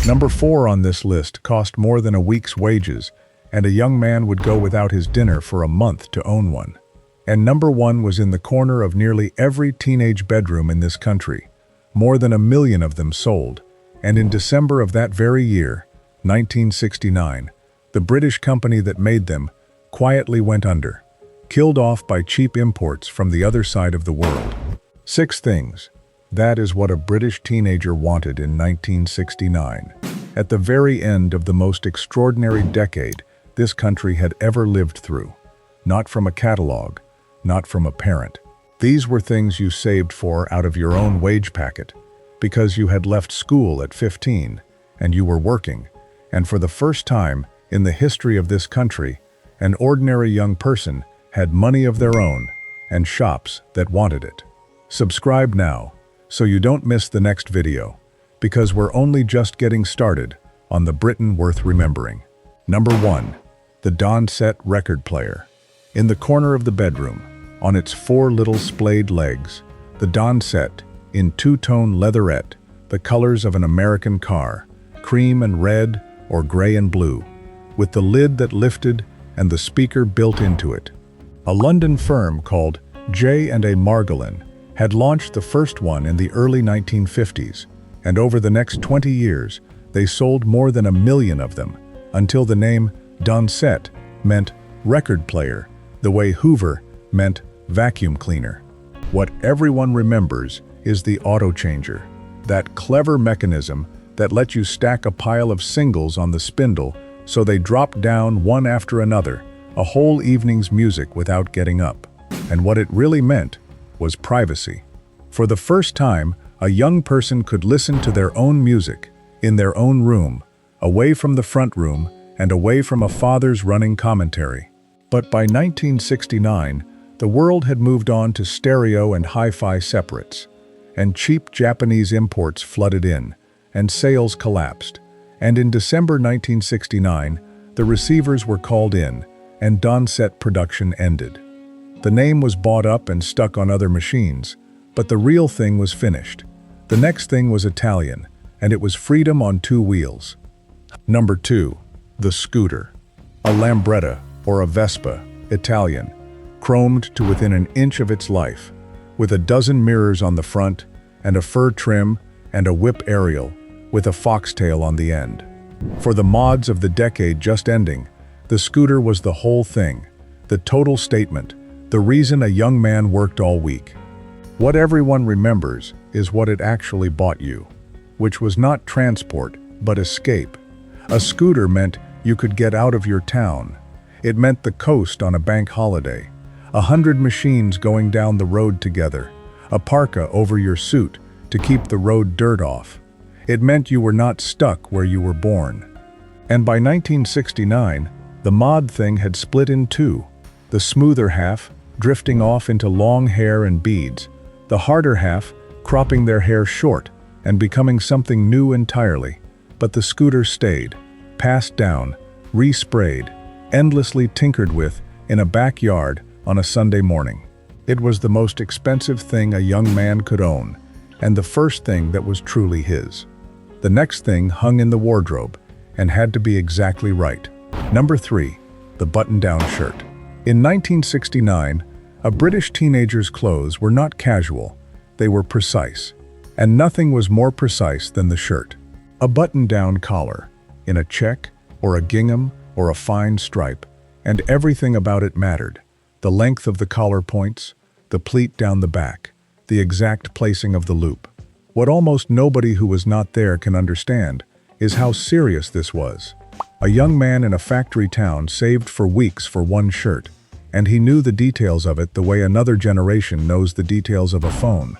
Number 4 on this list cost more than a week's wages, and a young man would go without his dinner for a month to own one. And number 1 was in the corner of nearly every teenage bedroom in this country. More than 1 million of them sold, and in December of that very year, 1969, the British company that made them quietly went under, killed off by cheap imports from the other side of the world. 6 things. That is what a British teenager wanted in 1969. At the very end of the most extraordinary decade this country had ever lived through. Not from a catalog, not from a parent. These were things you saved for out of your own wage packet, because you had left school at 15, and you were working, and for the first time in the history of this country, an ordinary young person had money of their own and shops that wanted it. Subscribe now, so you don't miss the next video, because we're only just getting started on the Britain worth remembering. Number 1. The Dansette record player. In the corner of the bedroom, on its 4 little splayed legs, the Dansette, in two-tone leatherette, the colors of an American car, cream and red or gray and blue, with the lid that lifted and the speaker built into it. A London firm called J&A Margolin had launched the first one in the early 1950s, and over the next 20 years, they sold more than 1 million of them, until the name Dansette meant record player, the way Hoover meant vacuum cleaner. What everyone remembers is the auto changer, that clever mechanism that lets you stack a pile of singles on the spindle so they drop down one after another, a whole evening's music without getting up. And what it really meant was privacy. For the first time, a young person could listen to their own music in their own room, away from the front room and away from a father's running commentary. But by 1969, the world had moved on to stereo and hi-fi separates, and cheap Japanese imports flooded in, and sales collapsed. And in December 1969, the receivers were called in, and Dansette production ended. The name was bought up and stuck on other machines, but the real thing was finished. The next thing was Italian, and it was freedom on 2 wheels. Number 2. The scooter. A Lambretta, or a Vespa, Italian, chromed to within an inch of its life, with a dozen mirrors on the front, and a fur trim, and a whip aerial, with a foxtail on the end. For the mods of the decade just ending, the scooter was the whole thing, the total statement, the reason a young man worked all week. What everyone remembers is what it actually bought you, which was not transport, but escape. A scooter meant you could get out of your town. It meant the coast on a bank holiday, 100 machines going down the road together, a parka over your suit to keep the road dirt off. It meant you were not stuck where you were born. And by 1969, the mod thing had split in 2, the smoother half drifting off into long hair and beads, the harder half cropping their hair short and becoming something new entirely. But the scooter stayed, passed down, resprayed, endlessly tinkered with in a backyard on a Sunday morning. It was the most expensive thing a young man could own, and the first thing that was truly his. The next thing hung in the wardrobe and had to be exactly right. Number 3. The button-down shirt. In 1969, a British teenager's clothes were not casual, they were precise. And nothing was more precise than the shirt. A button-down collar, in a check, or a gingham, or a fine stripe, and everything about it mattered. The length of the collar points, the pleat down the back, the exact placing of the loop. What almost nobody who was not there can understand is how serious this was. A young man in a factory town saved for weeks for one shirt, and he knew the details of it the way another generation knows the details of a phone.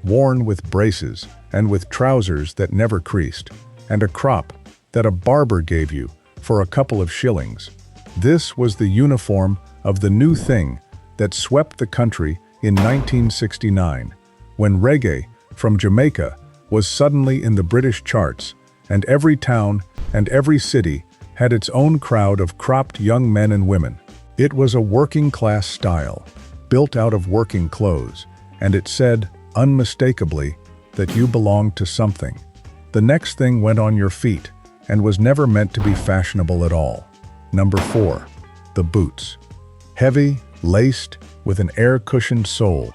Worn with braces, and with trousers that never creased, and a crop that a barber gave you for a couple of shillings. This was the uniform of the new thing that swept the country in 1969, when reggae from Jamaica was suddenly in the British charts, and every town and every city had its own crowd of cropped young men and women. It was a working-class style, built out of working clothes, and it said, unmistakably, that you belonged to something. The next thing went on your feet and was never meant to be fashionable at all. Number 4. The boots. Heavy, laced, with an air-cushioned sole.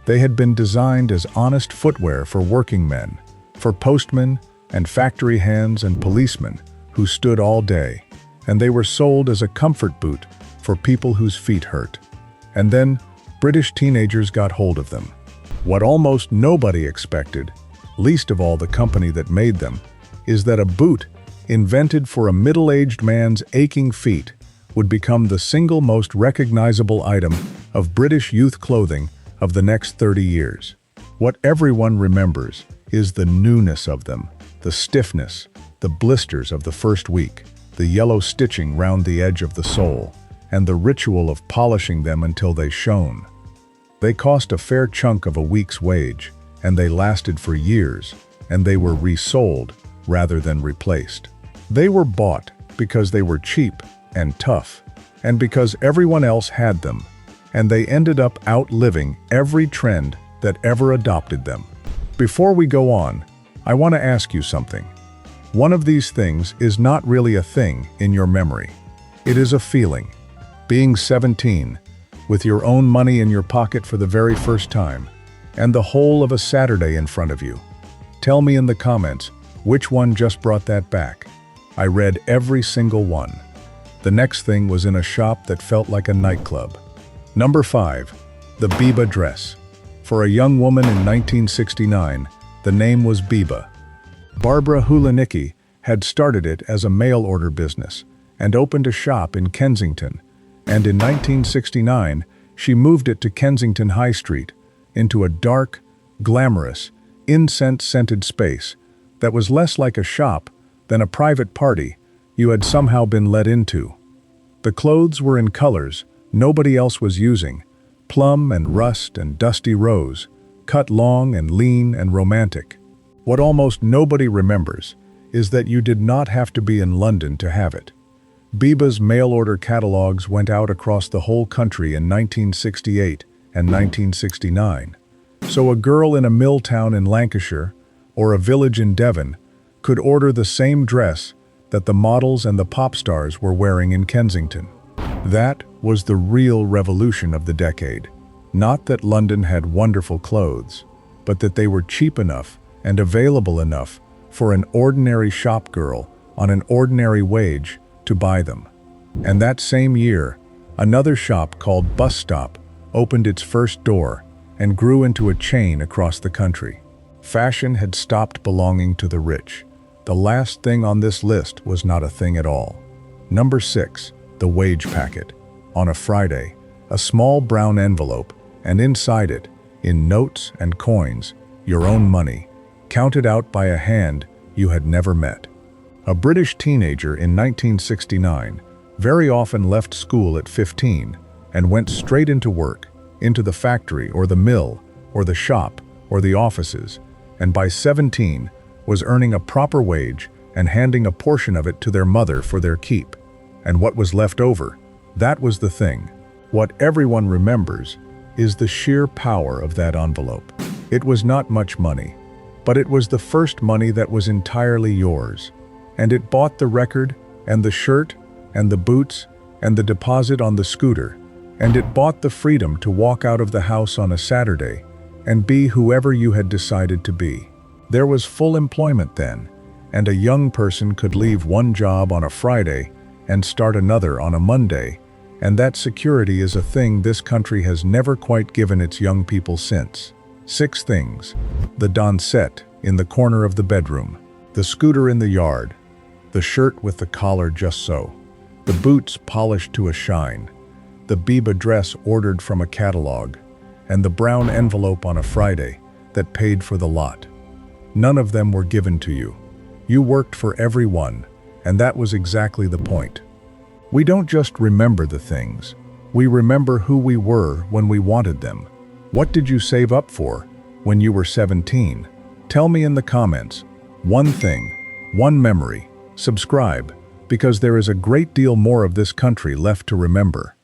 They had been designed as honest footwear for working men, for postmen and factory hands and policemen who stood all day, and they were sold as a comfort boot for people whose feet hurt. And then, British teenagers got hold of them. What almost nobody expected, least of all the company that made them, is that a boot invented for a middle-aged man's aching feet would become the single most recognizable item of British youth clothing of the next 30 years. What everyone remembers is the newness of them, the stiffness, the blisters of the first week, the yellow stitching round the edge of the sole, and the ritual of polishing them until they shone. They cost a fair chunk of a week's wage, and they lasted for years, and they were resold rather than replaced. They were bought because they were cheap and tough, and because everyone else had them, and they ended up outliving every trend that ever adopted them. Before we go on, I want to ask you something. One of these things is not really a thing in your memory. It is a feeling. Being 17, with your own money in your pocket for the very first time, and the whole of a Saturday in front of you. Tell me in the comments which one just brought that back. I read every single one. The next thing was in a shop that felt like a nightclub. Number 5. The Biba dress. For a young woman in 1969, the name was Biba. Barbara Hulanicki had started it as a mail-order business and opened a shop in Kensington, and in 1969, she moved it to Kensington High Street into a dark, glamorous, incense-scented space that was less like a shop than a private party you had somehow been let into. The clothes were in colors nobody else was using, plum and rust and dusty rose, cut long and lean and romantic. What almost nobody remembers is that you did not have to be in London to have it. Biba's mail-order catalogs went out across the whole country in 1968 and 1969, so a girl in a mill town in Lancashire or a village in Devon could order the same dress that the models and the pop stars were wearing in Kensington. That was the real revolution of the decade. Not that London had wonderful clothes, but that they were cheap enough and available enough for an ordinary shop girl on an ordinary wage to buy them. And that same year, another shop called Bus Stop opened its first door and grew into a chain across the country. Fashion had stopped belonging to the rich. The last thing on this list was not a thing at all. Number 6. The wage packet. On a Friday, a small brown envelope, and inside it, in notes and coins, your own money, counted out by a hand you had never met. A British teenager in 1969 very often left school at 15 and went straight into work, into the factory or the mill or the shop or the offices, and by 17 was earning a proper wage and handing a portion of it to their mother for their keep. And what was left over, that was the thing. What everyone remembers is the sheer power of that envelope. It was not much money, but it was the first money that was entirely yours. And it bought the record, and the shirt, and the boots, and the deposit on the scooter, and it bought the freedom to walk out of the house on a Saturday and be whoever you had decided to be. There was full employment then, and a young person could leave one job on a Friday and start another on a Monday, and that security is a thing this country has never quite given its young people since. 6 things. The Dansette in the corner of the bedroom, the scooter in the yard, the shirt with the collar just so, the boots polished to a shine, the Biba dress ordered from a catalog, and the brown envelope on a Friday that paid for the lot. None of them were given to you. You worked for every one, and that was exactly the point. We don't just remember the things. We remember who we were when we wanted them. What did you save up for when you were 17? Tell me in the comments. One thing, one memory. Subscribe, because there is a great deal more of this country left to remember.